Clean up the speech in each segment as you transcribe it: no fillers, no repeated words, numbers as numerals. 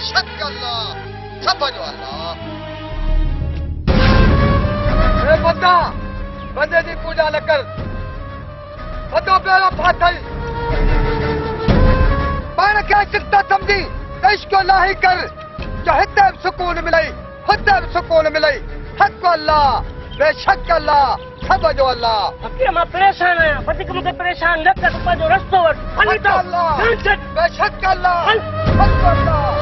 बेशक अल्लाह समझ अल्लाह। बंदा बंदे की पूजा न कर, बंदो बेड़ा फाथल पाण खे चिंता समझी इश्क अल्लाह ही कर, जो हिते भी सुकून मिले हुते भी सुकून मिले। हक अल्लाह बेशक अल्लाह समझो अल्लाह। फकीर मां परेशान आहियां, वधीक मूंखे परेशान न कर, पंहिंजो रस्तो वठ। हली तो बेशक अल्लाह हक अल्लाह बेशक अल्लाह।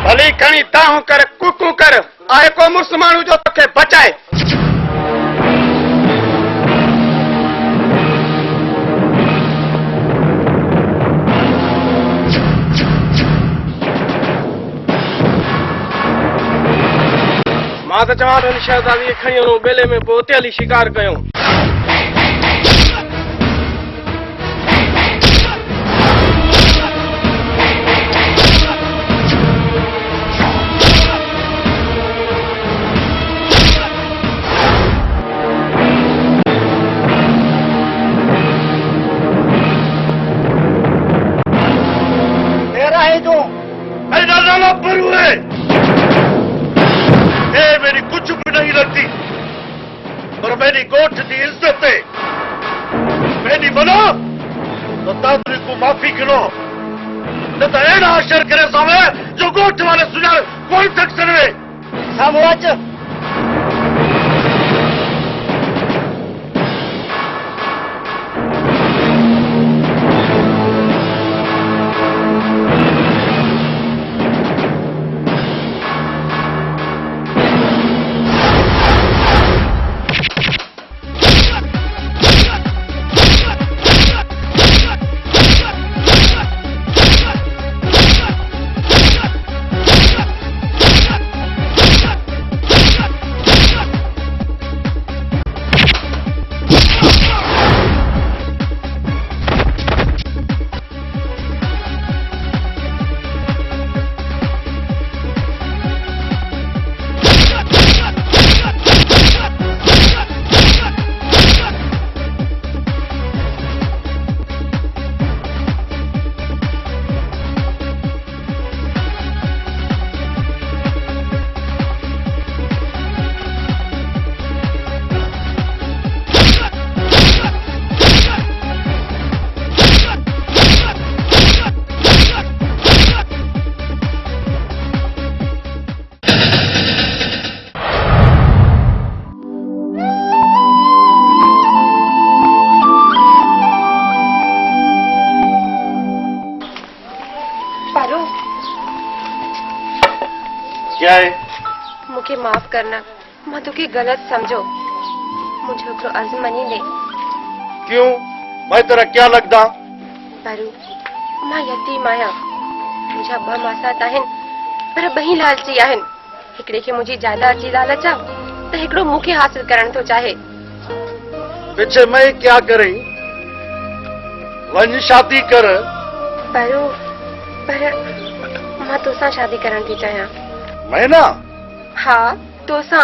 भली खणी ताहू कर कुकू कर, आए को मुसलमानू जो तोखे बचाए। मां त चवां थो शहज़ादी खणी वञो बेले में, पोइ उते हली शिकार कयूं। मेरा नाम बरू है, मेरी कुछ भी नहीं लगती, पर मेरी गोठ की इज्जत है। मेरी मनो तो तादरी को माफी गिनो, न तो एड़ा अशर करे सामे जो गोठ वाले सुना कोई तक सनवे सामोच। क्या है? मुझे माफ करना, मैं तुके गलत समझो, मुझे तो अर्ज मनी ले। क्यों? मैं तेरा क्या लगदा? परू मां यतीम आया, मुझा ब मासात आहिन, पर बही लालची आहिन। हिकड़े के मुझे ज्यादा अची लालच आ, तो हिकड़ो मुखे हासिल करण तो चाहे। पीछे मैं क्या करें? वन शादी कर। परू पर मां तोसा शादी करण थी चाहियां। मैं ना? हाँ तोसा।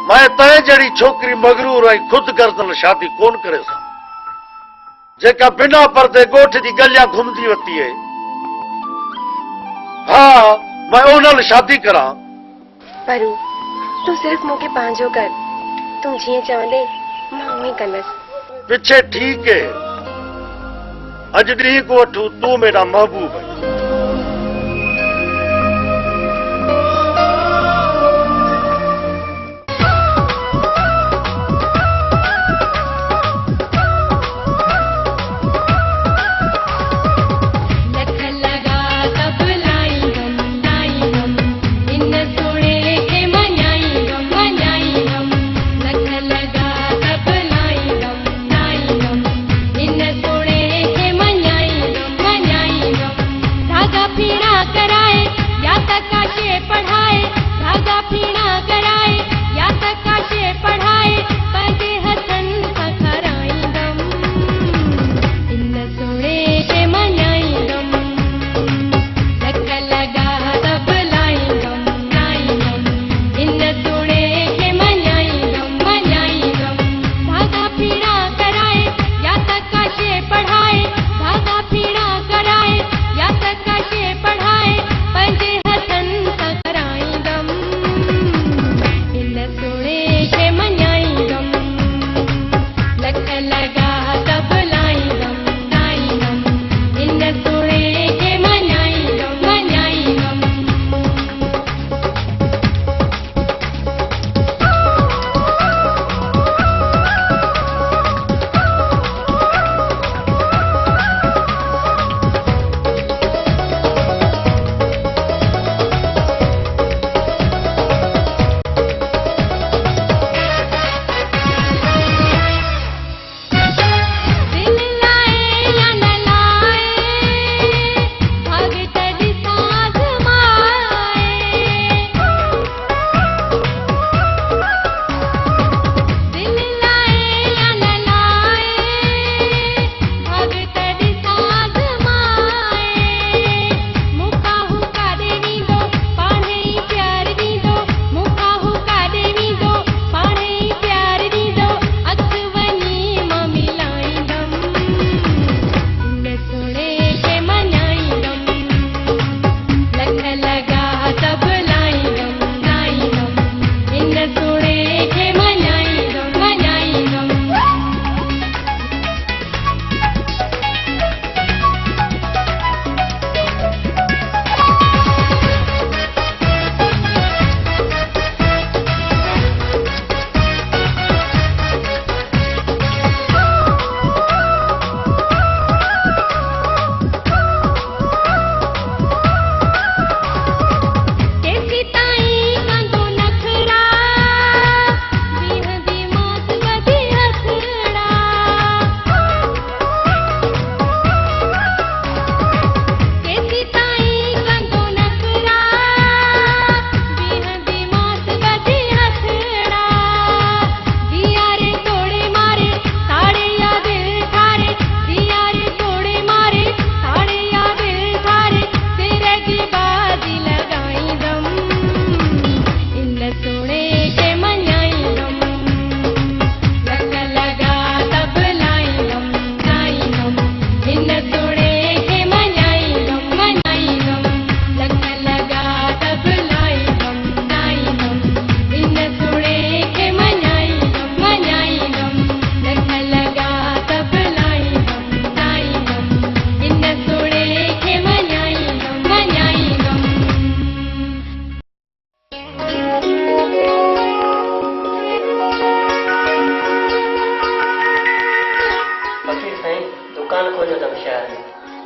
मैं तय जड़ी छोकरी मगरूर आई खुद गर्दन शादी कौन करे सा, जेका बिना पर्दे गोठ दी गलियां घुमदी वती है। हाँ मैं उन शादी करा। परू तू सिर्फ मुके पांजो कर, तू जिए चवंदे मां उही कंदस। पीछे ठीक है, अज डी को वठू तू मेरा महबूब है।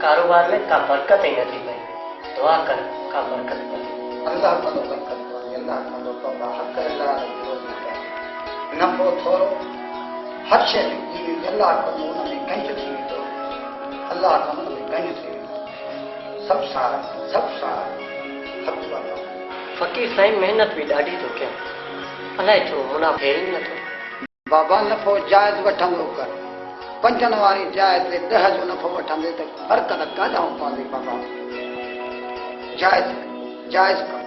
कारोबार में का बरकत ही नथी पई। दुआ कर का बरकत पई। अल्लाह को बरकत पई, अल्लाह को बाबा हक अल्लाह रोज़ी करे। नफ़ो थोरो हर शइ जी अल्लाह को उन में गंज थी वेंदो, अल्लाह को उन में गंज थी वेंदो। सब सारा हक वाला फकीर साईं मेहनत भी ॾाढी थो कयां, अलाए छो मुनाफ़े ई नथो। बाबा नफ़ो जायज़ वठंदो कर, पंजनि वारी जाइ ते 10 जो नफ़ो वठंदे त बरकत काॾां पवंदी बाबा। जायज़ कर।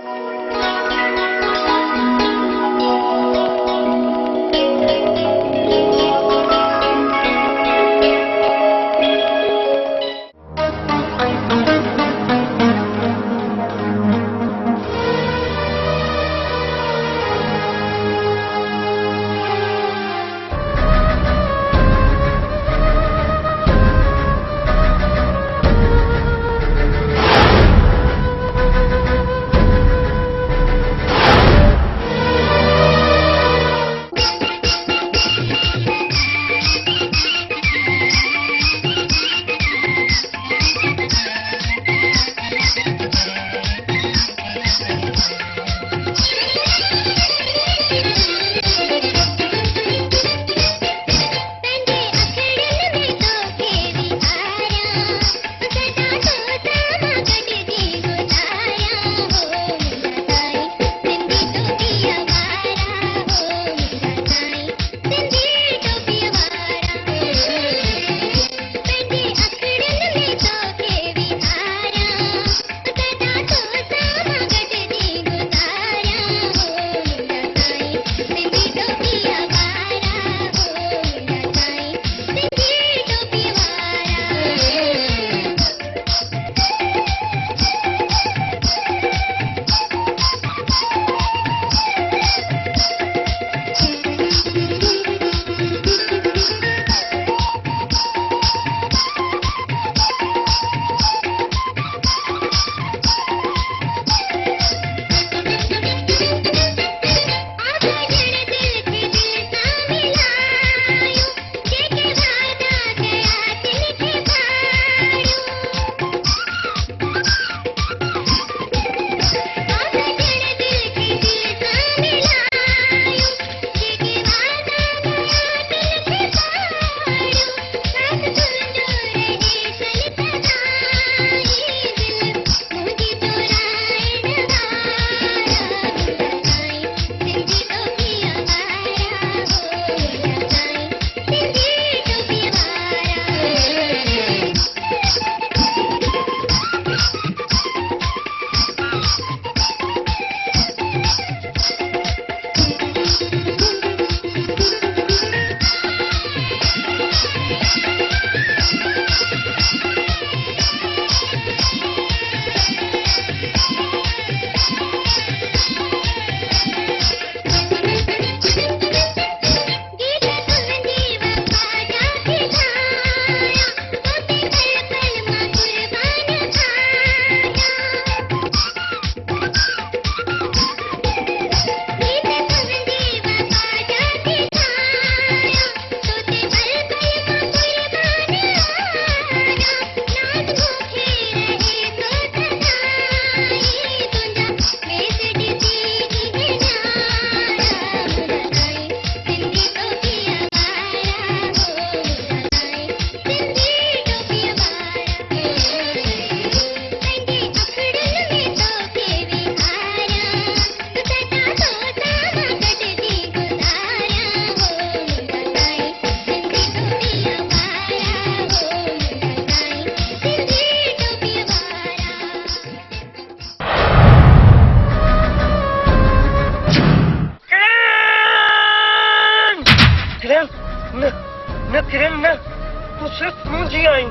तूं सिर्फ़ मुंहिंजी आहीं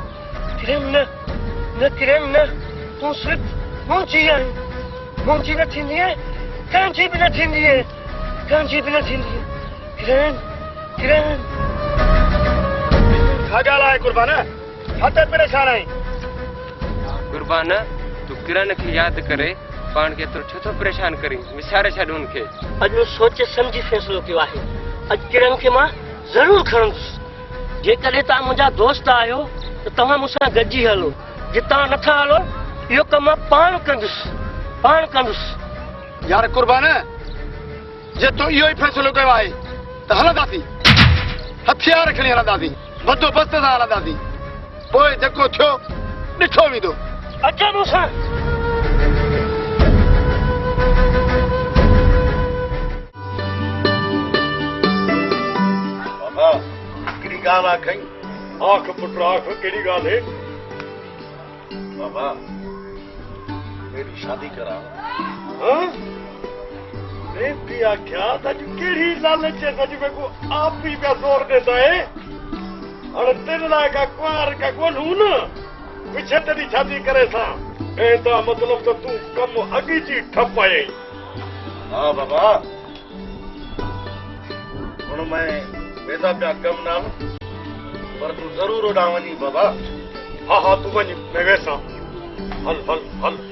किरण न किरण न तूं सिर्फ़ मुंहिंजी आहीं मुंहिंजी न थींदी आहे कंहिंजी बि न थींदी आहे कंहिंजी बि न थींदी आहे किरण किरण छा ॻाल्हि आहे कुर्बान छा ते परेशान आहीं कुर्बान तू किरण खे यादि करे पाण खे एतिरो छो थो परेशान करी विसारे छॾ हुनखे अॼु मूं सोचे सम्झी फ़ैसिलो कयो आहे अॼु किरण खे मां ज़रूरु खणंदुसि जेकॾहिं तव्हां मुंहिंजा दोस्त आहियो त तव्हां मूंसां गॾिजी हलो जे तव्हां नथा हलो इहो कमु मां पाण कंदुसि यार कुर्बान जे तूं इहो ई फ़ैसिलो कयो आहे त हलंदासीं हथियार खणी हलंदासीं बंदोबस्त सां हलंदासीं पोइ जेको थियो ॾिठो वेंदो अचो मूंसां बाबा कहिड़ी ॻाल्हि आहे खई आख पुट आख कहिड़ी ॻाल्हि है बाबा मेरी शादी करा बेटी आख्या त कहिड़ी लालच सॼ में को आप ही पिया ज़ोर ॾींदा है हाणे तिन लाइ का कुंवार का कोन हूं न पिछे तॾहिं शादी करे सां ऐं त मतिलब त तूं कमु अॻी जी ठप आहे हा बाबा हुन मैं वेदा पिया कम न पर तूं ज़रूर होॾां वञी बाबा हा हा तूं वञ मैं वेसां हल हल हल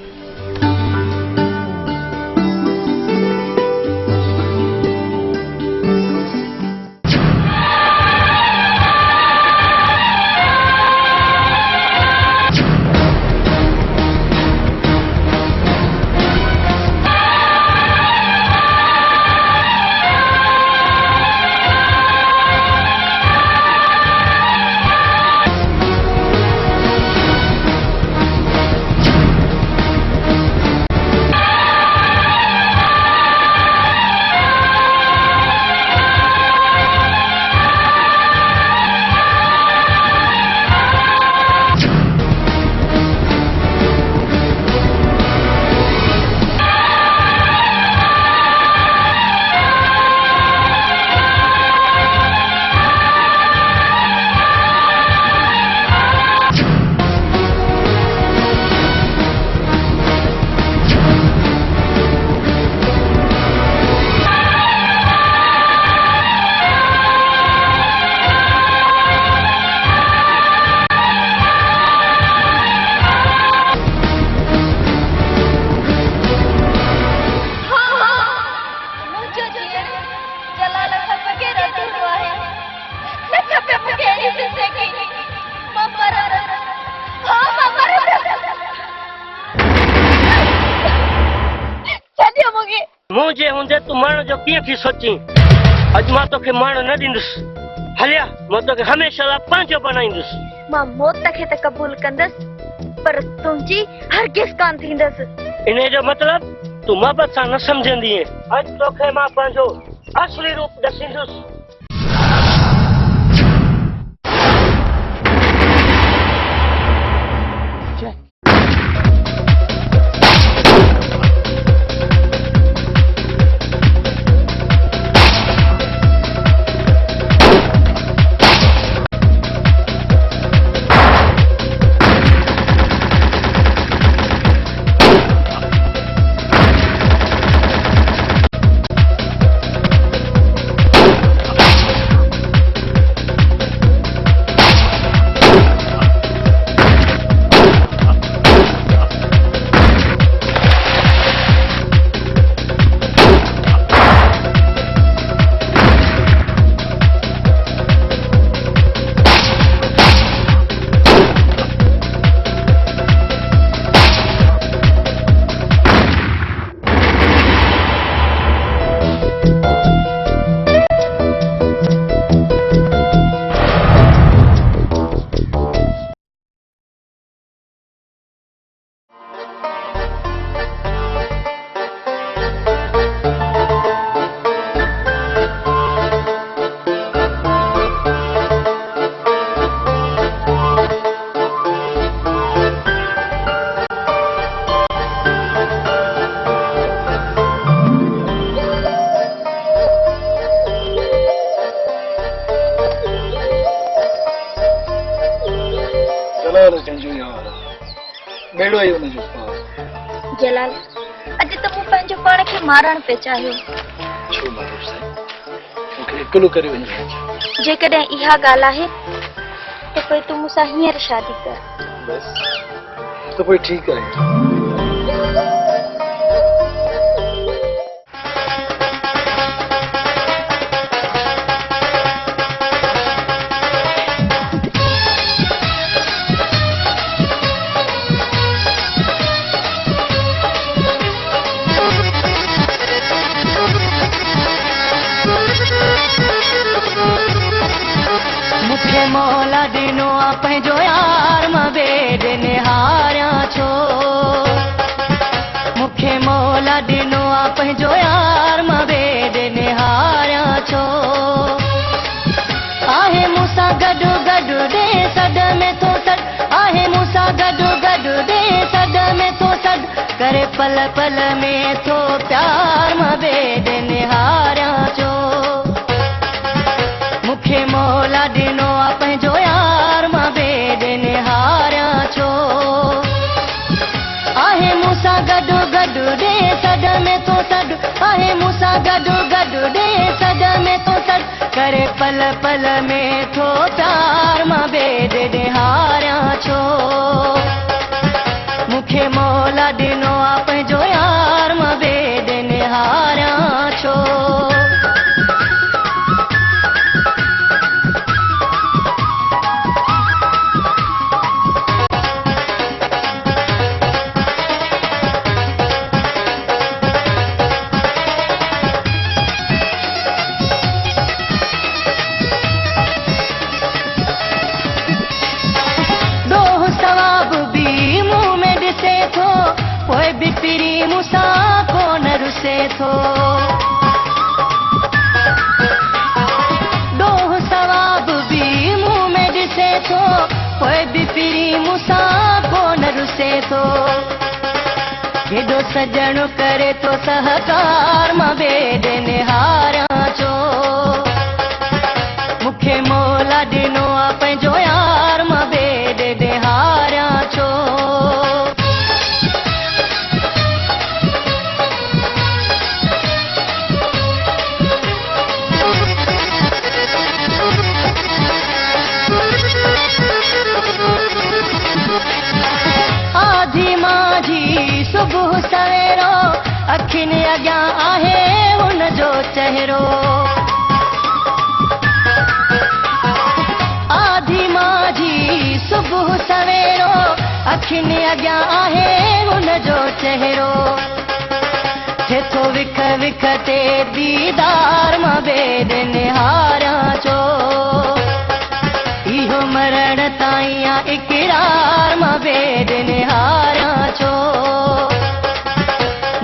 मुंहिंजे हूंदे तूं माण्हू जो कीअं थी सोची अॼु मां तोखे माण्हू न ॾींदुसि हलिया मां तोखे हमेशह लाइ पंहिंजो बनाईंदुसि मां मौत खे त क़बूल कंदसि पर तुंहिंजी हरगिज़ कान थींदसि इन जो मतिलब तूं मोहबत सां न सम्झंदी अॼु तोखे मां पंहिंजो असली रूप ॾसींदुसि जलाल कंहिंजो यार बेड़ो ई हुनजो पार जलाल अॼु त मूं पंहिंजो पाण खे मारण पे चाहियो छो महबूब साईं मूंखे अकेलो करे वञे जेकॾहिं इहा ॻाल्हि आहे त पोइ तूं मूंसां हींअर शादी कर बस तो पोइ ठीकु आहे मौला दिनो पंहिंजो यार मां बेड निहारिया छो मूंखे मौला दिनो पंहिंजो यार मां बेड निहारिया छो आहे मूंसां गॾु गॾु ॾे सॾ में थो सॾ आहे मूंसां गॾु गॾु ॾे सॾ में थो सॾ करे पल पल में थो प्यार मां बेड निहारिया छो मूंखे मौला दिनो पंहिंजो यार मां बेड निहारिया छो आहे मूंसां गॾु गॾु ॾे सॾ में थो सॾ आहे मूंसां गॾु गॾु ॾे सॾ में थो सॾ करे पल पल में थो प्यार मां बेड निहारिया छो मूंखे मौला दिनो पंहिंजो यार मां बेड निहारिया छो बिपिरी मूंसां कोन रुसे थो ॾोह सवाब बि मुंहुं में ॾिसे थो पोइ बिपिरी मूंसां कोन रुसे थो हेॾो सजण करे थो सहकार मां बेड निहारिया छो मूंखे मौला ॾिनो पंहिंजो यार मां बेड निहारिया छो सुबुह सवेरो अखियुनि अॻियां आहे हुनजो चहिरो आधी माझी सुबुह सवेरो अखियुनि अॻियां आहे हुनजो चहिरो थिए थो विख विख ते दीदार मां बेड निहारिया छो इहो मरण ताईं इक़रार मां बेड निहारिया छो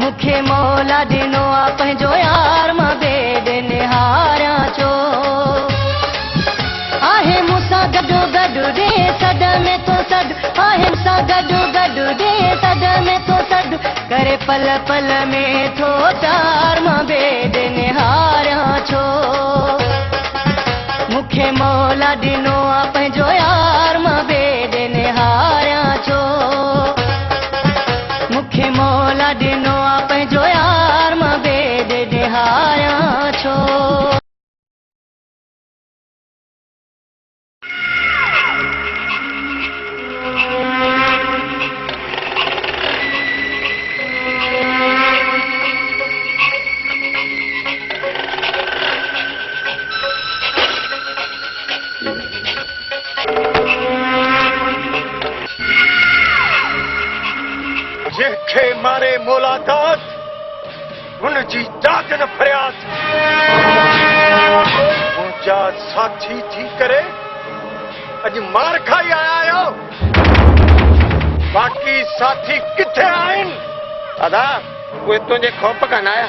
मूंखे मौला ॾिनो पंहिंजो यार मां बेड निहारिया छो आहे मूंसां गॾु गॾु ॾे सॾ में थो सॾ आहे मूंसां गॾु गॾु ॾे सॾ में थो सॾ करे पल पल में थो प्यार मां बेड निहारिया छो मूंखे मौला ॾिनो पंहिंजो यार मां बेड निहारिया छो मूंखे मौला ॾिनो पंहिंजो यार मां बेड निहारिया छो जंहिंखे मारे मुलाक़ात हुनजी दाद न फरियाद मुंहिंजा साथी थी करे अॼु मार खाई आया आहियो बाक़ी साथी किथे आहिनि दादा उहे तुंहिंजे खौफ कान आया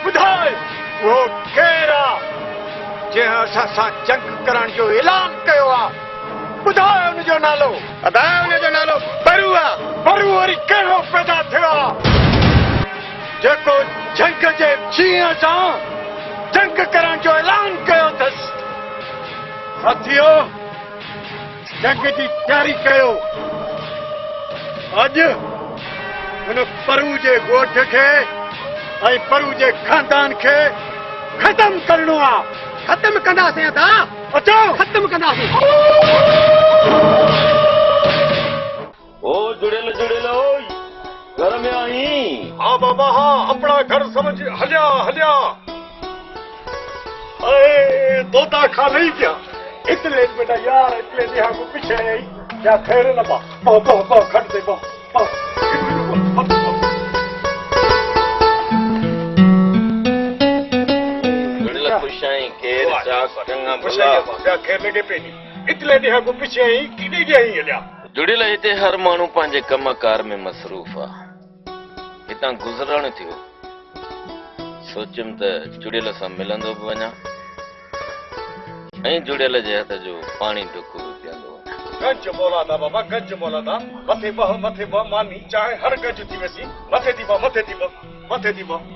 ॿुधाए उहो केरु आहे जंहिं असां सां जंग करण जो ऐलान कयो आहे ॿुधाए हुनजो नालो दादा हुनजो नालो बरू आहे बरू वरी कहिड़ो पैदा थियो आहे जेको जंग जे जीअं सां जंग करण जो ऐलान कयो अथसि साथियो जंग जी तैयारी कयो अज हुन परू जे ॻोठ खे ऐं परू जे खानदान खे ख़त्म करणो आहे ख़त्म कंदासीं अदा अचो ख़त्म कंदासीं ओ जुड़ेल जुड़ेल घर में आई हाँ बाबा हाँ अपना घर समझ हलिया हलिया अरे तोता खा नहीं क्या इतने बेटा यार इतने देहा को पीछे आई क्या खैर न बा बा खट दे बा जुड़ेल खुशाई केर चाक चंगा भला क्या खैर लगे पेनी इतने देहा को पीछे आई किने गई हलिया जुड़ेल हिते हर माण्हू पंहिंजे कमकार में मसरूफ़ आहे हितां गुज़रण थियो सोचियमि त जुड़ेल सां मिलंदो बि वञा ऐं जुड़ेल जे हथ जो पाणी ढुक बि पीअंदो वञा गंज बोला था बाबा गंज बोला था मथे बह मानी चाहे हर गंज थी वैसी मथे थी बह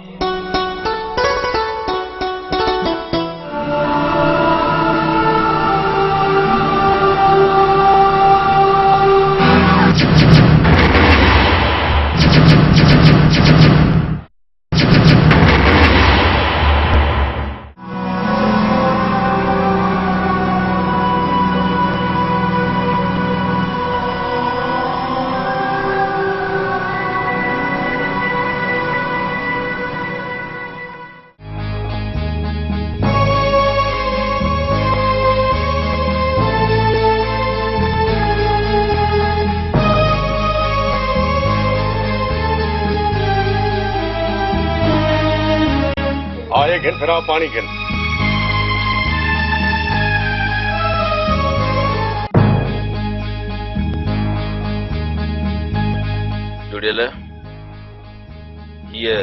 आए घिन फिर पानी घिन जुड़ेल ये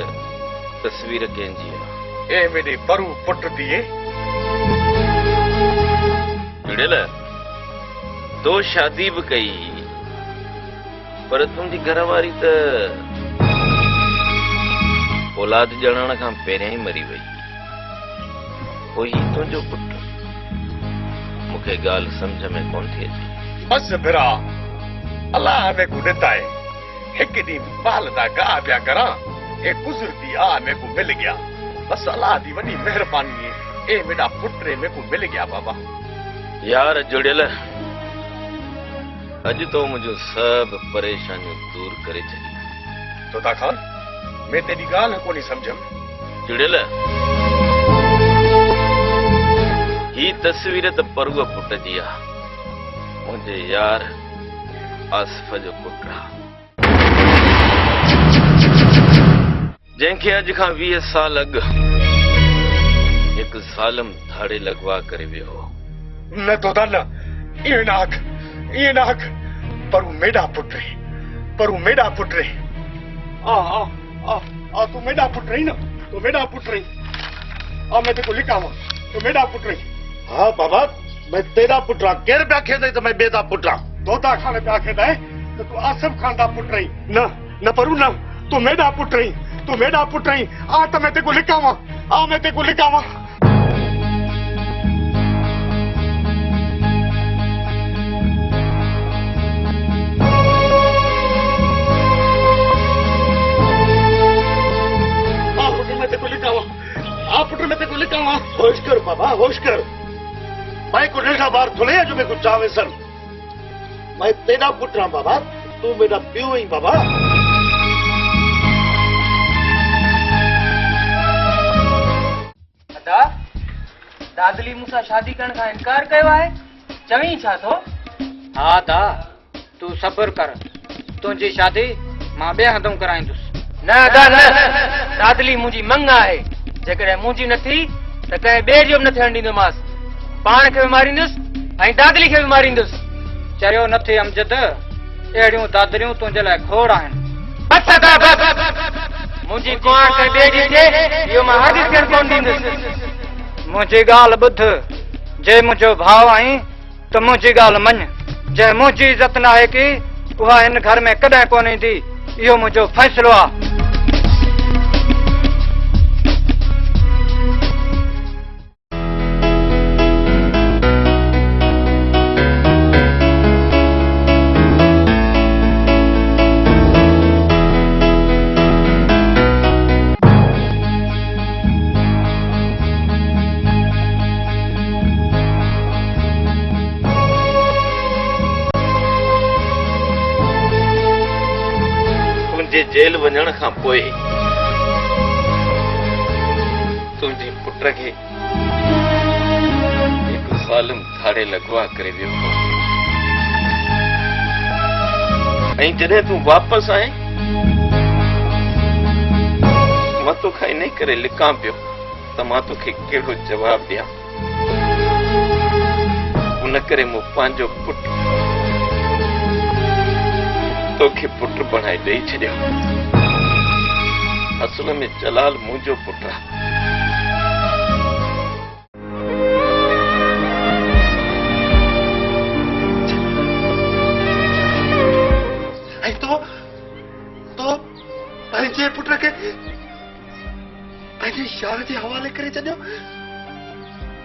तस्वीर कंहिंजी आहे ए मेरे परू पुट दिए जुड़ेल तो शादी भी कई पर तुंहिंजी घरवारी त औलाद ॼणण खां पहिरियां ई मरी वई पोइ ही तुंहिंजो पुटु मूंखे ॻाल्हि सम्झ में कोन थी अचे बस फिरा अल्लाह में को देता है एक दिन बाल दा गा पिया करा ए गुजरती आ में को मिल गया बस अल्लाह दी वडी मेहरबानी है ए मेरा पुत्र में को मिल गया बाबा यार जुड़ियल अज तो मुझे सब परेशानियों दूर करे छॾी तोता खान मैं तेरी गाल को नहीं समझम जुड़ियल ही तस्वीर त परुआ पुट जी आ मुझे यार आसिफ जो पुट आ जंहिंखे अॼु खां 20 साल अॻु हिकु ज़ालिम धाड़े लगवा करे वियो न तोता न ये नाक परू मेरा पुत्र है परू मेरा पुत्र है आ तू मेरा पुत्र है ना तू मेरा पुत्र है मैं तेको लिखावा तू मेरा पुत्र है हाँ बाबा मैं तेरा पुत्र केर प्या खेदे तो मैं बेदा पुत्र तोता खान प्या खेदा है तो तू आसिफ खान दा पुत्र है न परू न तू मेरा पुत्र है तू मेरा पुत्र है आ तो मैं तेको लिखावा होश कर बाबा होश कर मैं को रेखा बार थोड़े जो मैं कुछ चावे सन मैं तेरा पुत्र हूं बाबा तू मेरा प्यो ही बाबा अदा दादली मूंसां शादी करण खां इनकार कयो आहे चवी छा थो हा दा तू सब्र कर तुंहिंजी शादी मां ॿिए हंधों कराईंदुसि न अदा न दादली मुंहिंजी मंग आहे जेकॾहिं मुंहिंजी न थी त कंहिं ॿिए जो बि न थियण ॾींदोमांसि पाण खे बि मारींदुसि ऐं दादली खे बि मारींदुसि चरियो न थी अमजद अहिड़ियूं दादलियूं तुंहिंजे लाइ खोड़ आहिनि मुंहिंजी कुंवार कंहिं ॿिए जी थिए इहो मां हरगिज़ थियण कोन ॾींदुसि मुंहिंजी ॻाल्हि ॿुध जे मुंहिंजो भाउ आहीं त मुंहिंजी ॻाल्हि मञ जंहिं मुंहिंजी इज़त न आहे की उहा हिन घर में कॾहिं कोन ईंदी इहो मुंहिंजो फ़ैसिलो आहे मुंहिंजे जेल वञण खां पोइ तुंहिंजे पुट खे हिकु ज़ालिम धाड़े लॻवा करे वियो हो ऐं जॾहिं तूं वापसि आहीं मां तोखां इन करे लिखां पियो त मां तोखे कहिड़ो जवाबु ॾियां उन करे मूं पंहिंजो पुटु तोखे पुटु बणाए ॾेई छॾियो असल में जलाल मुंहिंजो पुटु आहे ऐं तो पंहिंजे पुट खे पंहिंजे यार जे हवाले करे छॾियो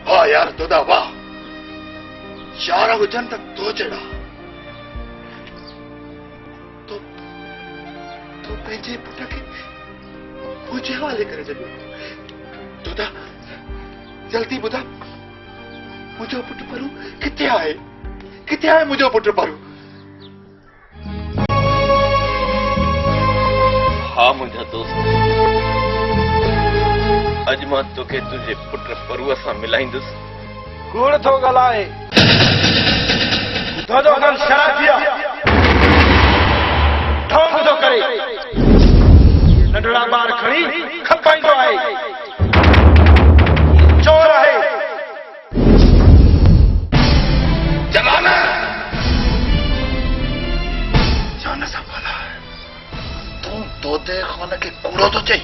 वाह यार तोदा वाह यार हुजनि त तो जहिड़ा तो पंहिंजे पुट खे मुंहिंजे हवाले करे छॾियो तोदा जल्दी ॿुधा मुंहिंजो पुटु परू किथे आहे मुंहिंजो पुटु परू हा मुंहिंजा दोस्त अॼु मां तोखे तुंहिंजे पुट परूअ सां मिलाईंदुसि कूड़ थो ॻाल्हाए शराबिया ढोंग थो करे नंढड़ा ॿार खणी खपाईंदो आहे चोर आहे जलाल जान सां भला तूं तोते खान खे कूड़ो थो चई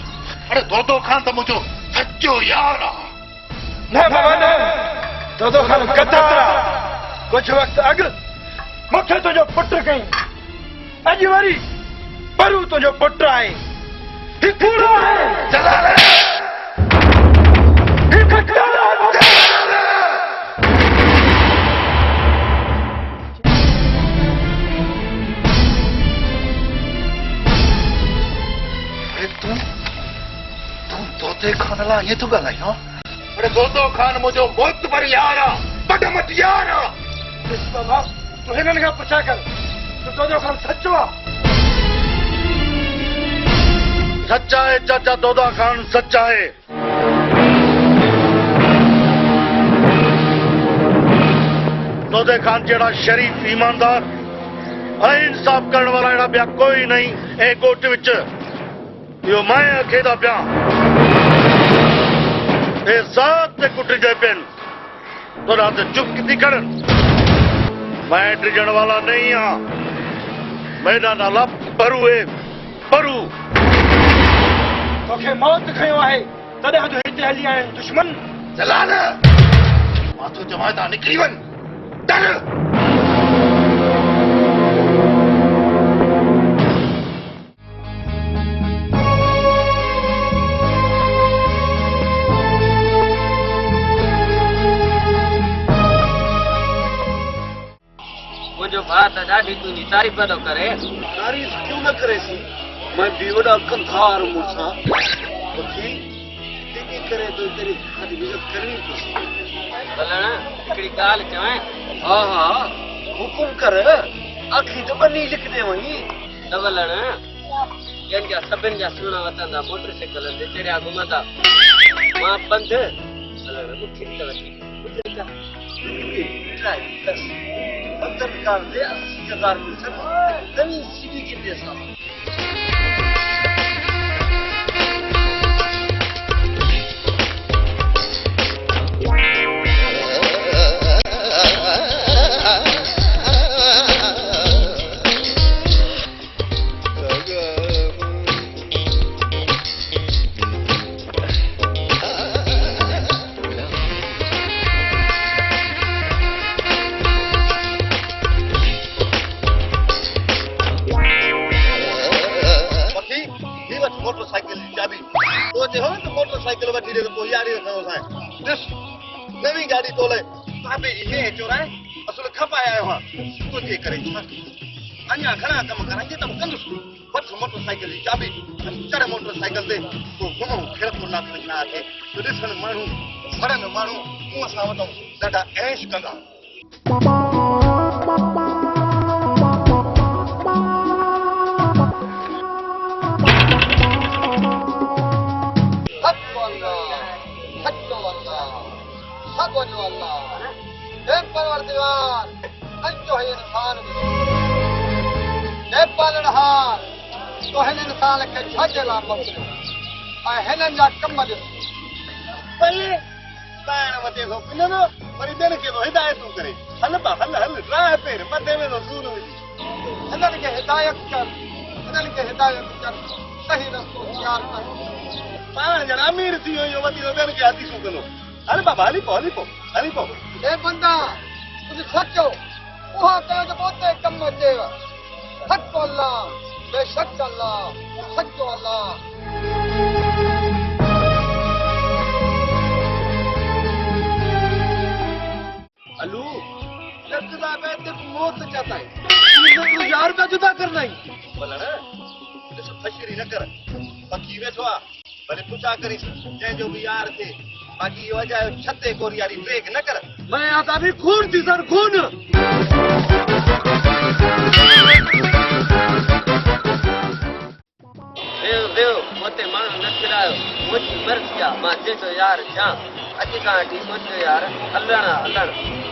अरे दोदो खान त मुंहिंजो सचो यार आहे न बाबा न दोदो खान गद्दार आहे कुझु वक़्तु अॻु मूंखे तुंहिंजो पुटु कई अॼु वरी परू तुंहिंजो पुटु आहे ही कूड़ो आहे जलाल ही गद्दार आहे तोते खान लाइ ईअं थो ॻाल्हाई हा अरे दोदो खान मुंहिंजो बहुत पर यार आहे बदमत यार आहे ॾिस बाबा तूं हिननि खां पुछा कर तूं दोदो खान सचो आहे सच्चा है चाचा दोदा खान सच्चा है दोदे खान जहिड़ा शरीफ ईमानदार ऐं इंसाफ़ करण वारा अहिड़ा ॿिया कोई नहीं ऐं ॻोठ विच इहो मैं अखेदा पिया हे साथ ते कुटिजे पियनि तोरा ते चुप किथी करनि मैं टिजण वाला नहीं आं मेरा नाला परू है परू तोखे मौत खयो आहे तॾहिं जो हिते हली आया आहिनि दुश्मन जलाल मां तो चवां था निकिरी वञ डर मुंहिंजो भाउ त ॾाढी तुंहिंजी तारीफ़ थो करे तारीफ़ क्यों न करे सी मैं भी वॾा कंधार मूंसां तोखे टिकी करे तो तेरी खाली इज़त करणी पवंदी भलण हिकिड़ी ॻाल्हि चवां हा हा हुकुम कर आखी तो बनी लिख दे वही न भलण ॿियनि जा सभिनि जा सुहिणा वतंदा मोटर साइकिल ते चढ़िया घुमंदा मां पंध भलण मूंखे त वठी अंदर निकाल ले 80,000 में सब कल सीधी के लिए सब मोटरसाइकिल वठी दे तो यारी रखो सां दिस नवी गाड़ी तोले भाभी जी हे चोराए असल खपाया आयो हां तो के करे छा अन्या घणा कम करांगे त कंदुस वठ मोटरसाइकिल जी चाबी चढ़ मोटरसाइकिल ते तो घुमो खेल को ना करना आके तो ॾिसण माण्हू भड़न माण्हू मुंह सां वठो ॾाढा ऐश कंदा हाँ तो हिननि साल खे छाजे लाइ मोकिलियो ऐं हिननि जा कम ॾिस भले पाण वटे थो पिनंदो वरी ॿियनि खे थो हिदायतूं करे हल बा हल हल राह पेर मथे में थो सूर विझी हिननि खे हिदायत कर हिननि खे हिदायत कर सही रस्तो तयारु कर पाण ॼण अमीर थी वियो इहो वधी ॿियनि खे हदीसूं कंदो हल बाबा हली पो हली पो हली पो हे बंदा कुझु सचो उहा तव्हांजे पोते कमु अचेव सचो अल्लाह बेशक अल्लाह सचो अल्लाह अलू लगदा पे ते मौत चाहता है तू यार का जुदा करना ही बोला ना तो फशरी न कर बाकी वेठो आ भले पूछा करी जै जो भी यार थे बाकी यो वजह छते कोरियारी ब्रेक न कर मैं आता भी खून थी सर खून वेव वेव मोते माण्हू न फिरायो मुंहिंजी मर्ज़ी आहे मां चइजो यार जा अॼु खां वठी मुंहिंजो यार हलण हलण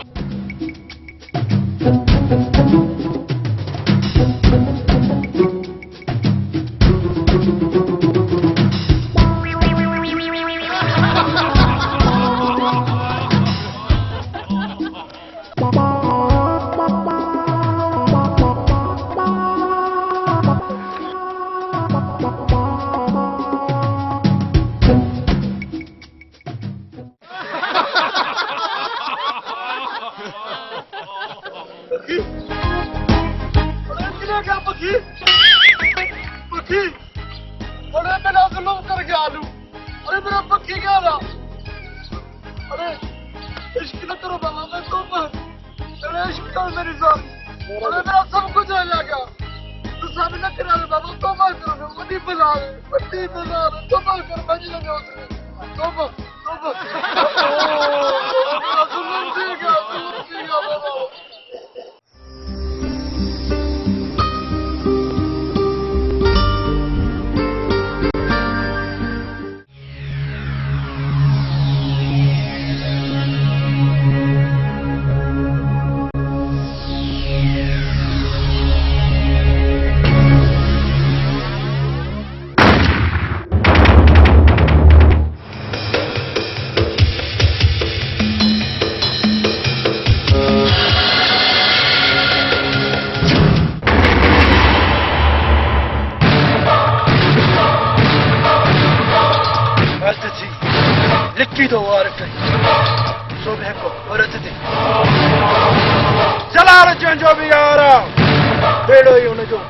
लिखी दो वार कई सुबह को औरत थी जलाल जो भी यार बेड़ो ही उनजो